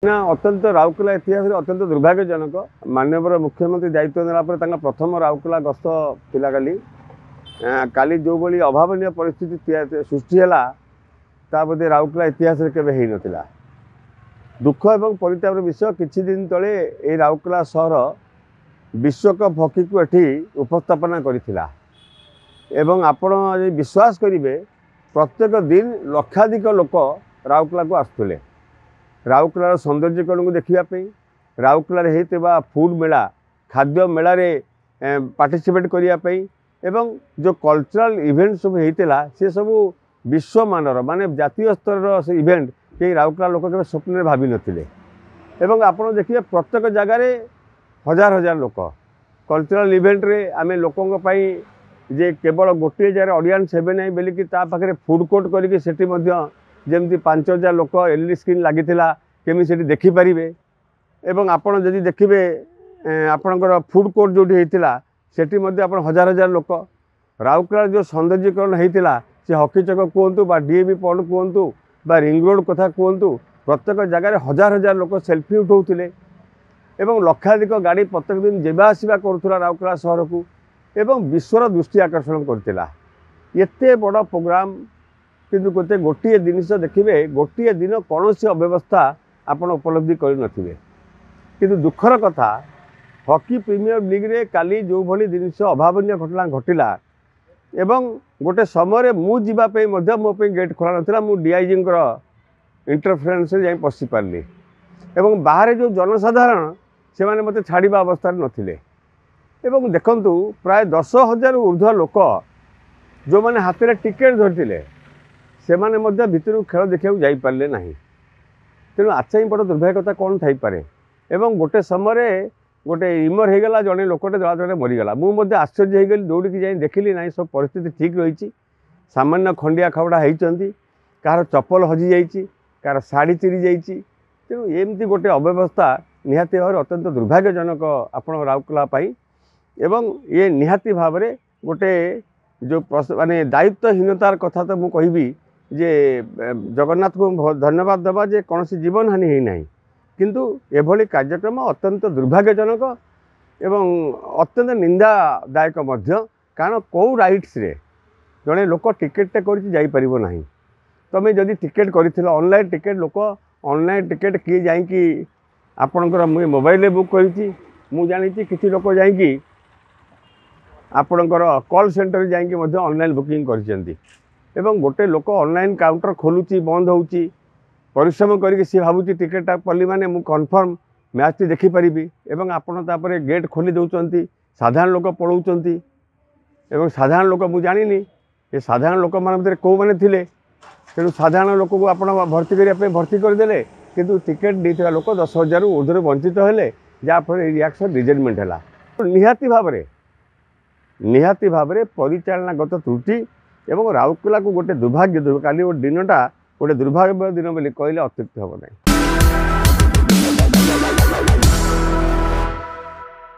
ना अत्यंत राउरकेला इतिहास अत्यंत दुर्भाग्यजनक माननीय मुख्यमंत्री दायित्व नेला प्रथम राउरकेला गस्त थिला काली जो भली अभावन परिस्थिति सृष्टि है बोधे राउरकेला इतिहास केवे नथिला। दुख एवं परितापर विषय किछि दिन तले ए राउरकेला सहर विश्वकप हॉकी को एठी उपस्थापना करिथिला एवं आपण विश्वास करिवे प्रत्येक दिन लक्षाधिक लोक राउरकेला को आसुले राउरकेलार सौंदर्यकरण को देखापी राउरकेलार होता फूड मेला खाद्य मेलारे पार्टिसिपेट करने एवं जो कल्चरल इवेंट सब होता से सब विश्व मानर माने जातीय स्तर से इवेंट कई राउरकेला लोक के स्वप्न भावी नथिले एवं आपण देखिए प्रत्येक जगार हजार हजार लोक कल्चरल इवेंट रे आमे लोकों जे केवल गोटे जगह ऑडियंस हेबे नहीं बोलिकी पाखे फूड कोर्ट करके जमी 5000 लोक एलईडी स्क्रीन लगी केमी से देखिपारे एवं आपड़ जदि देखिए आपणकर फूड कोर्ट जो सेठी हजार हजार लोक राउरकेला जो सौंदर्यकरण होता से हॉकी चक कहतु डीएवी पॉइंट कहतु रिंग रोड कथा कहतु प्रत्येक जगह हजार हजार लोक सेल्फी उठाऊले एवं लक्षाधिक गाड़ी प्रत्येक दिन जावा आसवा करूला राउरकेला सहर को एवं विश्वर दृष्टि आकर्षण करता एते बड़ प्रोग्राम किंतु गोटे गोटे जिनिस देखिए गोटे दिन कौन सी अव्यवस्था आपण उपलब्धि करें किंतु दुखर कथा हॉकी प्रीमियर लीग रे काली जो भली जिनिस अभावन घटना घटिला एवं गोटे समय मु जीवाई मो गेट खोला नाला मु डीआईजी इंटरफेरेन्स जाई पशि पारि एवं बाहर जो जनसाधारण से माने मते छाड़िबा अवस्था नथिले एवं देखंतु प्राय 10,000 ऊर्ध्व लोक जो माने हाथ में टिकेट धरते से माने मध्य भितर खेल देखा जाई पारले नहीं तेणु आच्छा ही बड़ दुर्भाग्यता कौन थाईपे एवं गोटे समय गोटे इमर होगला जड़े लोकटे दला जड़े मरीगला मुझे आश्चर्य होगली दौड़ी जाई देखिली ना सब परिस्थिति ठीक रही सामान्य खंडिया खबड़ा होती कहार चप्पल हजि जाइए कहार शाढ़ी चिरी जाइए तेणु एमती गोटे अव्यवस्था निहाती भाव अत्यंत दुर्भाग्यजनक आपण राउरकेला एवं ये निहाती भाव में गोटे जो माने दायित्वहीनतार कथा तो मुझे कहबी जे जगन्नाथ को धन्यवाद देवा जे कौन जीवन हानि है ना किंतु एभली कार्यक्रम अत्यंत दुर्भाग्यजनक एवं अत्यंत निंदादायक कारण कौ राइट्स रे जड़े लोक टिकेट कर नहीं तुम्हें जदि टिकेट कर ऑनलाइन टिकेट लोक ऑनलाइन टिकेट किए जाकि आपणकर मुझे मोबाइल बुक करी जानी किसी लोक जाकि आपणकर कॉल सेंटर जाकि ऑनलाइन बुकिंग कर गोटे लोक ऑनलाइन काउंटर खोलुची बंद होउची परिश्रम करके सी भावुची टिकेट पल्ली माने मु कन्फर्म मैच टी देखिपारि एवं आपड़ तापर गेट खोली दौरान साधारण लोक पलाउंट एवं साधारण लोक मुझे जानी ये साधारण लोक मान भर कौ मैंने थे तेणु साधारण लोक को आप भर्ती करने भर्ती करदे किंतु टिकेट देता लोक 10,000 ऊर्ध्व वंचित हेले जहाँफल रिएक्शन रिजेक्टमेंट है निहाती भाव में परिचालनागत त्रुटि एवं राउरकेला को गोटे दुर्भाग्य काली दिन गोटे दुर्भाग्य दिन बोली कहले अत्युक्ति हम नहीं।